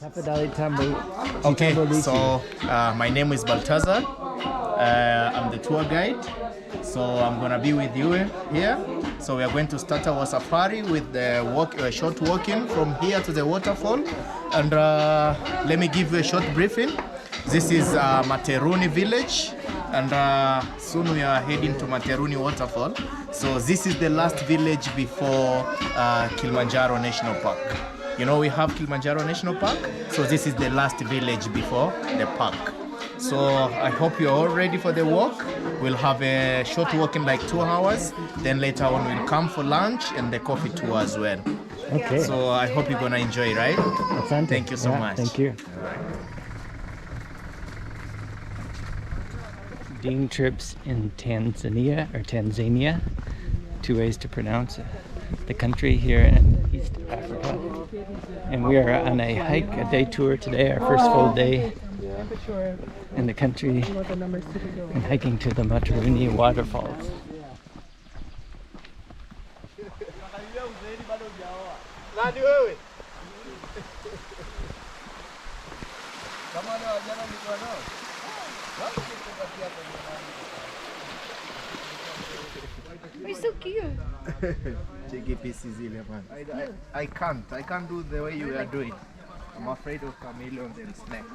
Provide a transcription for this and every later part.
Okay, so my name is Baltazar. I'm the tour guide. So I'm gonna be with you here. So we are going to start our safari with the short walking from here to the waterfall. And let me give you a short briefing. This is Materuni village, and soon we are heading to Materuni Waterfall. So this is the last village before Kilimanjaro National Park. You know, we have Kilimanjaro National Park, so this is the last village before the park. So I hope you're all ready for the walk. We'll have a short walk in like 2 hours. Then later on we'll come for lunch and the coffee tour as well. Okay. So I hope you're gonna enjoy, right? Thank you so much. Thank you. Dean trips in Tanzania. 2 ways to pronounce it. The country here in East Africa. And we are on a hike, a day tour today, our first full day in the country, and hiking to the Materuni Waterfalls. You're so cute. I can't do the way you are doing. I'm afraid of chameleons and snakes.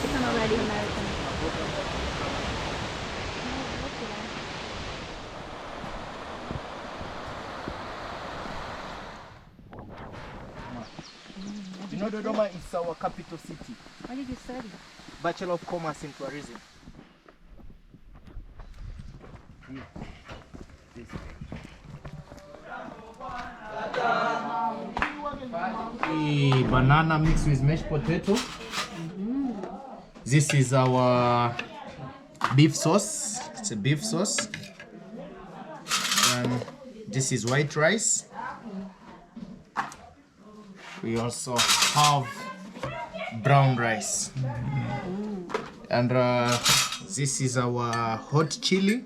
I'm already American. You know, Dodoma is our capital city. What did you study? Bachelor of Commerce in Tourism. Banana mixed with mashed potato. This is our beef sauce. It's a beef sauce. And this is white rice. We also have brown rice. And this is our hot chili.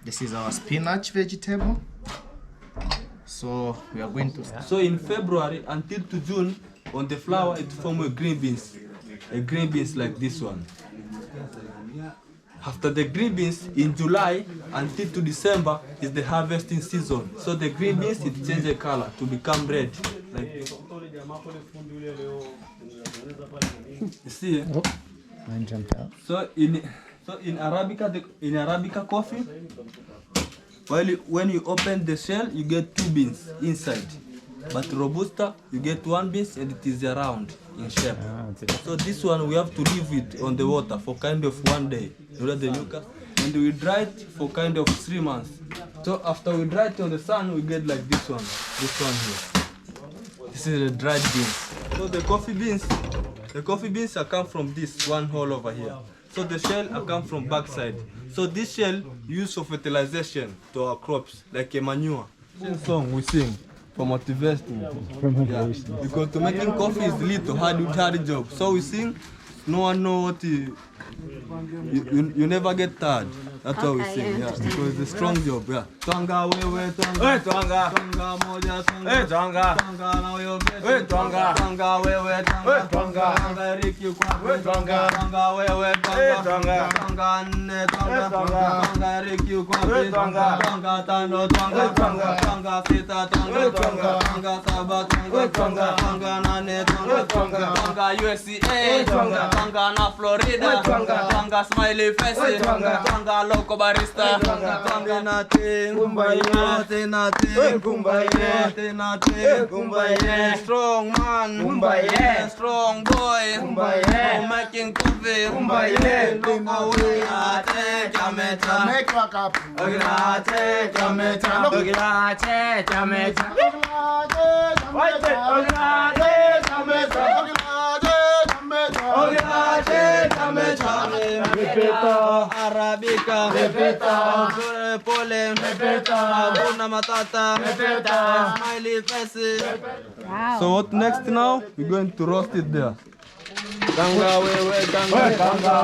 This is our spinach vegetable. So we are going to start. So in February until to June, on the flower it forms a green beans like this one. After the green beans, in July until to December is the harvesting season. So the green beans it changes color to become red. Like this. You see? Oh, mine jumped out. So in Arabica coffee, when you open the shell, you get 2 beans inside. But Robusta, you get 1 bean and it is round in shape. So this one we have to leave it on the water for kind of 1 day. You know the Lucas? And we dry it for kind of 3 months. So after we dry it on the sun, we get like this one here. This is the dried beans. So the coffee beans are come from this one hole over here. So the shell are come from backside. So this shell used for fertilization to our crops, like a manure. Same song we sing for motivation. Because to making coffee is little hard job. So we sing, no one know what you never get tired. That's what we say, yeah. So it's a strong job, yeah. Twanga wewe, twanga. Twanga. Twanga moja, twanga. Twanga. Twanga na wewe. Twanga. Twanga wewe, twanga. Twanga. Twanga Ricky kwa. Twanga. Twanga wewe, twanga. Twanga. Twanga nne, twanga. Twanga. Twanga Ricky kwa. Twanga. Twanga tano, twanga. Twanga. Twanga sita, twanga. Twanga. Twanga saba, twanga. Twanga. Twanga nane, twanga. Twanga. Twanga USA, twanga. Twanga na Florida, twanga. Twanga smiley face, twanga. Twanga loco barista, twanga. Twanga nothing, nothing, nothing, nothing, nothing. Strong man, strong boy, making coffee, Grazie, Chemka. Grazie, Chemka. Grazie, Chemka. Arabica, pole, Hakuna Matata, smiley face. Wow. So what next now? We're going to roast it there. Ganga wewe ganga ganga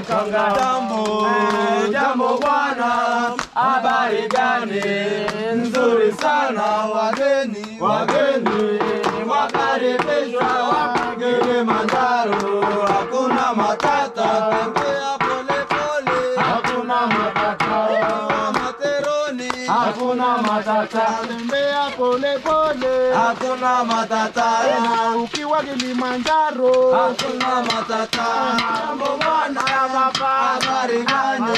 ganga jambo jambo bwana, habari gani? Nzuri sana, wageni wageni wakaribishwa Kilimanjaro, hakuna matata, tembea pole pole, hakuna matata, Materuni, hakuna matata, tembea pole pole, hakuna matata, ukiwa Kilimanjaro, hakuna matata, jambo bwana, habari gani?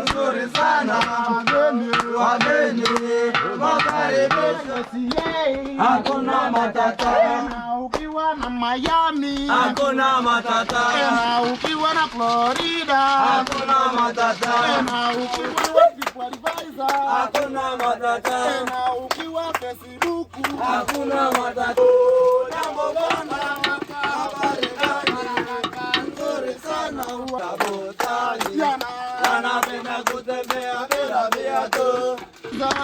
Nzuri sana, wageni wakaribishwa, hakuna matata, ukiwa na Miami, hakuna matata, ukiwa na Florida, hakuna matata, ukiwa Supervisor, hakuna matata, ukiwa Facebook, hakuna matata, jambo bwana, habari gani? Nzuri sana, wabotani anapenda kutembea bila viatu,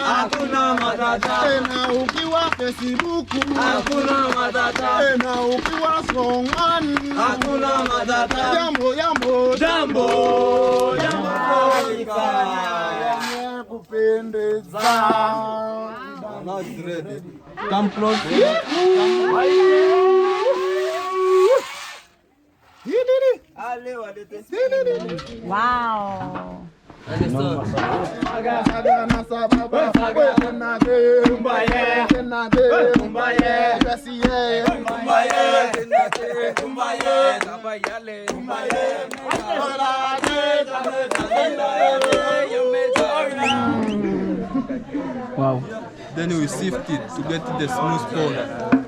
hakuna matata, tena ukiwa Facebook, hakuna matata, tena ukiwa Songani, hakuna matata, jambo jambo jambo jambo yenye kupendeza. Now it's ready. Come close. Wow. Wow. Then we sift it to get the smooth powder.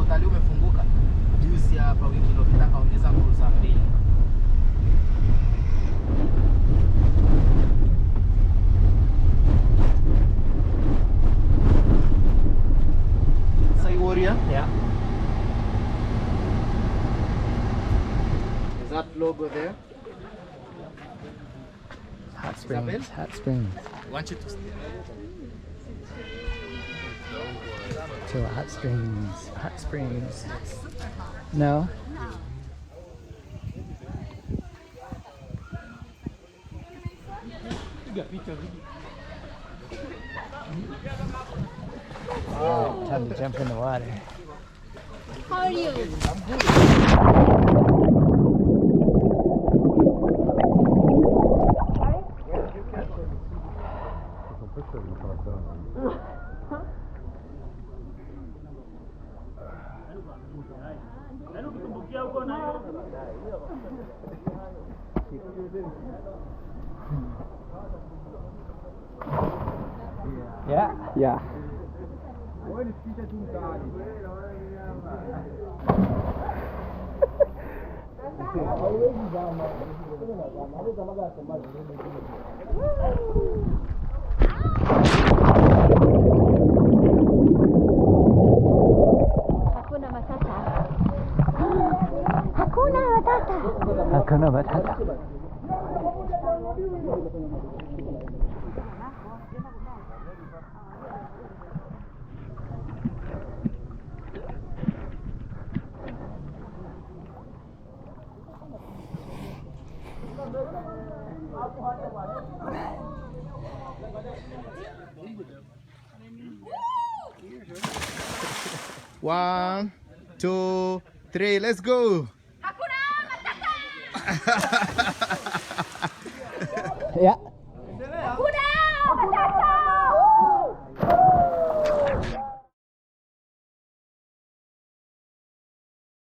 Utalii umefunguka juzi hapa, wiki iliyopita kaongeza cruise mbili. Say warrior? Yeah. Is that logo there? Hot Springs. Hot Springs. I want you to stay. To Hot Springs. Hot Springs. No? Alright, time to jump in the water. How are you? Yeah. Yeah. Hakuna matata. Hakuna matata. Hakuna Matata. One, two, three, let's go. Hakuna matata. Yeah.